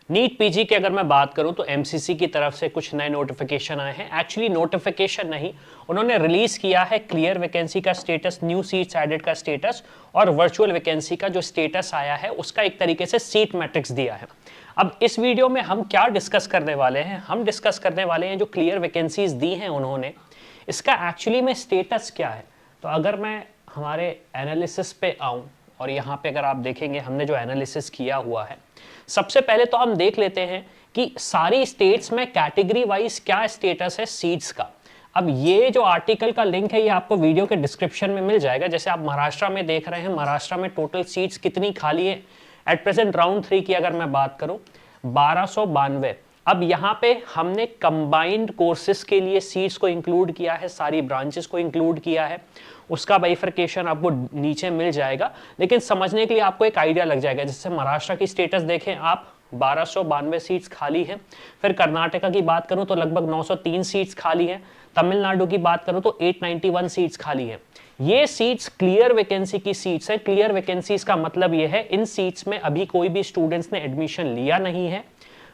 NEET PG की अगर मैं बात करूं तो एमसीसी की तरफ से कुछ नए नोटिफिकेशन आए हैं। एक्चुअली नोटिफिकेशन नहीं, उन्होंने रिलीज किया है क्लियर वैकेंसी का स्टेटस, न्यू सीट्स एडेड का स्टेटस और वर्चुअल वैकेंसी का जो स्टेटस आया है उसका एक तरीके से सीट मैट्रिक्स दिया है। अब इस वीडियो में हम क्या डिस्कस करने वाले हैं, हम डिस्कस करने वाले हैं जो क्लियर वैकेंसीज दी हैं उन्होंने, इसका एक्चुअली में स्टेटस क्या है। तो अगर मैं हमारे एनालिसिस पे आऊं और यहाँ पे अगर आप देखेंगे हमने जो एनालिसिस किया हुआ है, सबसे पहले तो हम देख लेते हैं कि सारी स्टेट्स में कैटेगरी वाइज क्या स्टेटस है सीट्स का। अब ये जो आर्टिकल का लिंक है ये आपको वीडियो के डिस्क्रिप्शन में मिल जाएगा। जैसे आप महाराष्ट्र में देख रहे हैं, महाराष्ट्र में टोटल सीट्स कितनी खाली है एट प्रेजेंट राउंड 3 की अगर मैं बात करूं 1292। अब यहाँ पे हमने कंबाइंड कोर्सेज के लिए सीट्स को इंक्लूड किया है, सारी ब्रांचेस को इंक्लूड किया है, उसका बाइफरकेशन आपको नीचे मिल जाएगा, लेकिन समझने के लिए आपको एक आइडिया लग जाएगा। जैसे महाराष्ट्र की स्टेटस देखें आप, 1292 सीट्स खाली हैं। फिर कर्नाटका की बात करूं तो लगभग 903 सीट्स खाली हैं। तमिलनाडु की बात करूं तो 891 सीट्स खाली हैं। ये सीट्स क्लियर वैकेंसी की सीट्स हैं। क्लियर वैकेंसीज का मतलब ये है इन सीट्स में अभी कोई भी स्टूडेंट्स ने एडमिशन लिया नहीं है।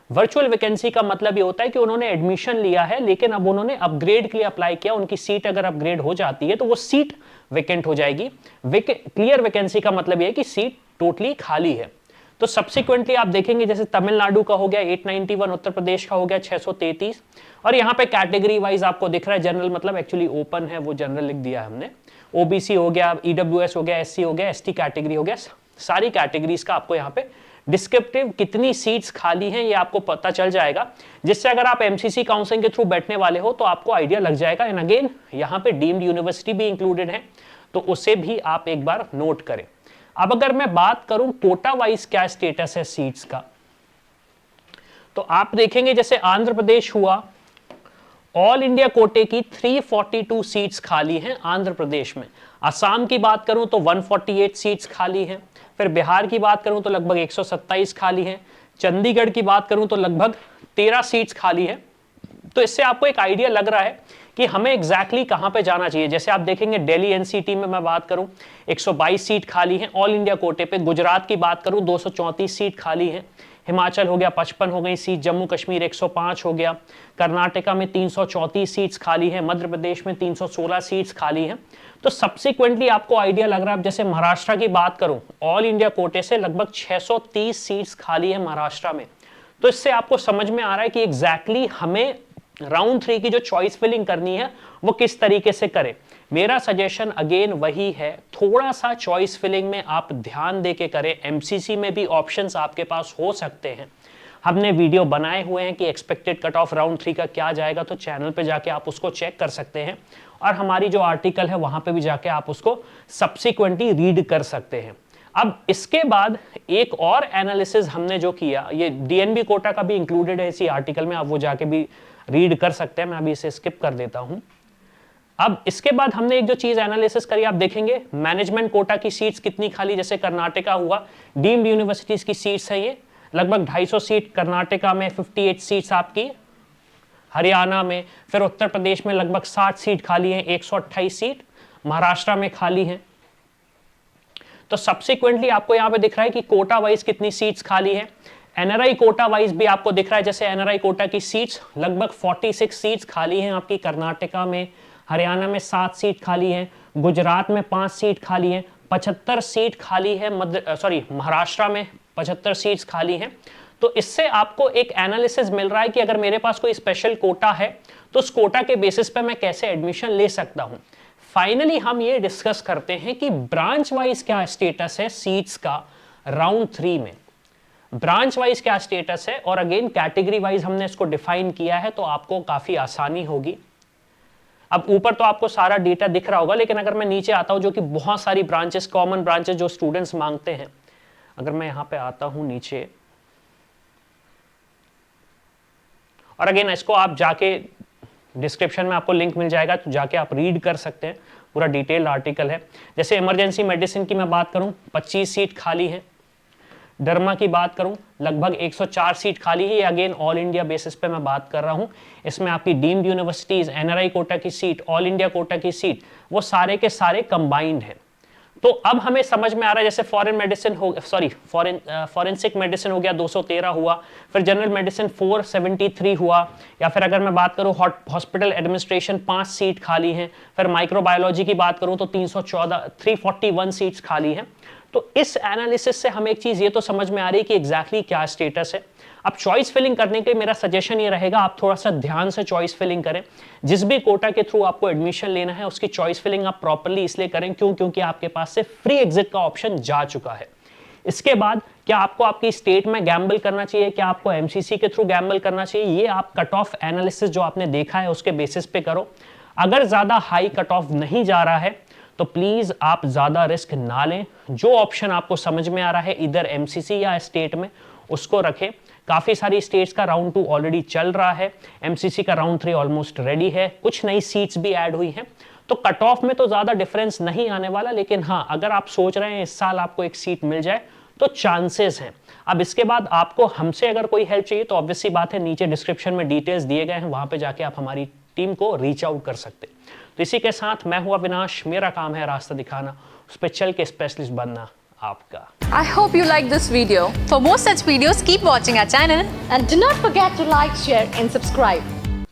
वर्चुअल वैकेंसी का मतलब ये होता है कि उन्होंने एडमिशन लिया है लेकिन अब उन्होंने अपग्रेड के लिए अप्लाई किया, उनकी सीट अगर अपग्रेड हो जाती है तो वो सीट वैकेंट हो जाएगी। क्लियर वैकेंसी का मतलब ये है कि सीट टोटली खाली है। तो सब्सिक्वेंटली आप देखेंगे जैसे तमिलनाडु का हो गया 891, उत्तर प्रदेश का हो गया 633, और यहाँ पे कैटेगरी वाइज आपको दिख रहा है जनरल, मतलब एक्चुअली ओपन है वो जनरल लिख दिया है हमने, ओबीसी हो गया, ईडब्ल्यूएस हो गया, एससी हो गया, एसटी कैटेगरी हो गया, सारी कैटेगरीज का आपको यहाँ पे डिस्क्रिप्टिव कितनी सीट्स खाली हैं ये आपको पता चल जाएगा, जिससे अगर आप एमसीसी काउंसलिंग के थ्रू बैठने वाले हो तो आपको आइडिया लग जाएगा। एंड अगेन यहाँ पे डीम्ड यूनिवर्सिटी भी इंक्लूडेड है तो उसे भी आप एक बार नोट करें। अब अगर मैं बात करूं कोटा वाइज क्या स्टेटस है सीट्स का, तो आप देखेंगे जैसे आंध्र प्रदेश हुआ, ऑल इंडिया कोटे की 342 सीट्स खाली हैं आंध्र प्रदेश में। असम की बात करूं तो 148 सीट्स खाली हैं। फिर बिहार की बात करूं तो लगभग 127 खाली हैं। चंडीगढ़ की बात करूं तो लगभग 13 सीट्स खाली है। तो इससे आपको एक आइडिया लग रहा है कि हमें एग्जैक्टली कहां पे जाना चाहिए। जैसे आप देखेंगे दिल्ली एनसीटी में मैं बात करूं 122 सीट खाली हैं ऑल इंडिया कोटे पे। गुजरात की बात करूं 234 सीट खाली हैं। हिमाचल हो गया 55 हो गई सीट, जम्मू कश्मीर 105 हो गया, कर्नाटका में 334 सीट्स खाली है, मध्य प्रदेश में 316 सीट्स खाली हैं। तो सब्सिक्वेंटली आपको आइडिया लग रहा है। जैसे महाराष्ट्र की बात करूं ऑल इंडिया कोटे से लगभग 630 सीट्स खाली है महाराष्ट्र में। तो इससे आपको समझ में आ रहा है कि एग्जैक्टली हमें राउंड 3 की जो चॉइस फिलिंग करनी है वो किस तरीके से करें। मेरा सजेशन अगेन वही है, थोड़ा सा चॉइस फिलिंग में आप ध्यान देके करें। एमसीसी में भी ऑप्शंस आपके पास हो सकते हैं, हमने वीडियो बनाए हुए हैं कि एक्सपेक्टेड कट ऑफ राउंड 3 का क्या जाएगा, तो चैनल पे जाके आप उसको चेक कर सकते हैं और हमारी जो आर्टिकल है वहां पे भी जाके आप उसको सब्सिक्वेंटली रीड कर सकते हैं। अब इसके बाद एक और एनालिसिस हमने जो किया, ये डीएनबी कोटा का भी इंक्लूडेड है इसी आर्टिकल में, आप वो जाके भी रीड कर सकते हैं। मैं अभी इसे स्किप कर देता हूं। अब इसके बाद हमने एक जो चीज एनालिसिस करी, आप देखेंगे मैनेजमेंट कोटा की सीट्स कितनी खाली, जैसे कर्नाटका हुआ, डीम्ड यूनिवर्सिटीज की सीट्स है ये लगभग 250 सीट कर्नाटका में, 58 सीट्स आपकी हरियाणा में, फिर उत्तर प्रदेश में लगभग 60 सीट खाली है, 128 सीट महाराष्ट्र में खाली हैं। तो सब्सिक्वेंटली आपको यहां पे दिख रहा है कि कोटा वाइज कितनी सीट्स खाली है। एनआरआई कोटा वाइज भी आपको दिख रहा है, जैसे एनआरआई कोटा की सीट्स लगभग 46 सीट्स खाली हैं आपकी कर्नाटका में, हरियाणा में 7 सीट खाली हैं, गुजरात में 5 सीट खाली हैं, 75 सीट खाली है महाराष्ट्र में 75 सीट्स खाली हैं। तो इससे आपको एक एनालिसिस मिल रहा है कि अगर मेरे पास कोई स्पेशल कोटा है तो उस कोटा के बेसिस पे मैं कैसे एडमिशन ले सकता हूं। फाइनली हम ये डिस्कस करते हैं कि ब्रांच वाइज क्या स्टेटस है सीट्स का राउंड 3 में, ब्रांच वाइज क्या स्टेटस है, और अगेन कैटेगरी वाइज हमने इसको डिफाइन किया है तो आपको काफी आसानी होगी। अब ऊपर तो आपको सारा डेटा दिख रहा होगा, लेकिन अगर मैं नीचे आता हूं जो कि बहुत सारी ब्रांचेस, कॉमन ब्रांचेस जो स्टूडेंट्स मांगते हैं, अगर मैं यहां पे आता हूं नीचे, और अगेन इसको आप जाके डिस्क्रिप्शन में आपको लिंक मिल जाएगा तो जाके आप रीड कर सकते हैं, पूरा डिटेल आर्टिकल है। जैसे इमरजेंसी मेडिसिन की मैं बात करूं 25 सीट खाली है, डर्मा की बात करूं लगभग 104 सीट खाली है। अगेन ऑल इंडिया बेसिस पे मैं बात कर रहा हूं, इसमें आपकी डीम्ड यूनिवर्सिटीज, एनआरआई कोटा की सीट, ऑल इंडिया कोटा की सीट, वो सारे के सारे कंबाइंड हैं। तो अब हमें समझ में आ रहा है, जैसे फॉरेन मेडिसिन हो, फॉरेंसिक मेडिसिन हो गया 213 हुआ, फिर जनरल मेडिसिन 473 हुआ, या फिर अगर मैं बात करूं हॉस्पिटल एडमिनिस्ट्रेशन 5 सीट खाली हैं, फिर माइक्रोबायोलॉजी की बात करूं तो 341 सीट्स खाली हैं। तो इस एनालिसिस से हमें एक चीज ये तो समझ में आ रही है कि एग्जैक्टली क्या स्टेटस है। अब चॉइस फिलिंग करने के लिए मेरा सजेशन ये रहेगा, आप थोड़ा सा ध्यान से चॉइस फिलिंग करें। जिस भी कोटा के थ्रू आपको एडमिशन लेना है उसकी चॉइस फिलिंग आप प्रॉपर्ली इसलिए करें क्योंकि आपके पास से फ्री एग्जिट का ऑप्शन जा चुका है। इसके बाद क्या आपको आपकी स्टेट में गैम्बल करना चाहिए, क्या आपको एमसीसी के थ्रू गैम्बल करना चाहिए, ये आप कट ऑफ एनालिसिस जो आपने देखा है उसके बेसिस पे करो। अगर ज्यादा हाई कट ऑफ नहीं जा रहा है तो प्लीज आप ज्यादा रिस्क ना लें। जो ऑप्शन आपको समझ में आ रहा है इधर एमसीसी या स्टेट में, उसको रखें। काफी सारी स्टेट्स का राउंड 2 ऑलरेडी चल रहा है, एमसीसी का राउंड 3 ऑलमोस्ट रेडी है, कुछ नई सीट्स भी ऐड हुई हैं, तो कट ऑफ में तो ज्यादा डिफरेंस नहीं आने वाला। लेकिन हाँ, अगर आप सोच रहे हैं इस साल आपको एक सीट मिल जाए तो चांसेस हैं। अब इसके बाद आपको हमसे अगर कोई हेल्प चाहिए तो ऑब्वियस सी बात है, नीचे डिस्क्रिप्शन में डिटेल्स दिए गए हैं, वहां पे जाके आप हमारी टीम को रीच आउट कर सकते। तो इसी के साथ मैं हूं अविनाश, मेरा काम है रास्ता दिखाना, उस पर चल के स्पेशलिस्ट बनना आपका। I hope you like this video. For more such videos, keep watching our channel and do not forget to like, share and subscribe.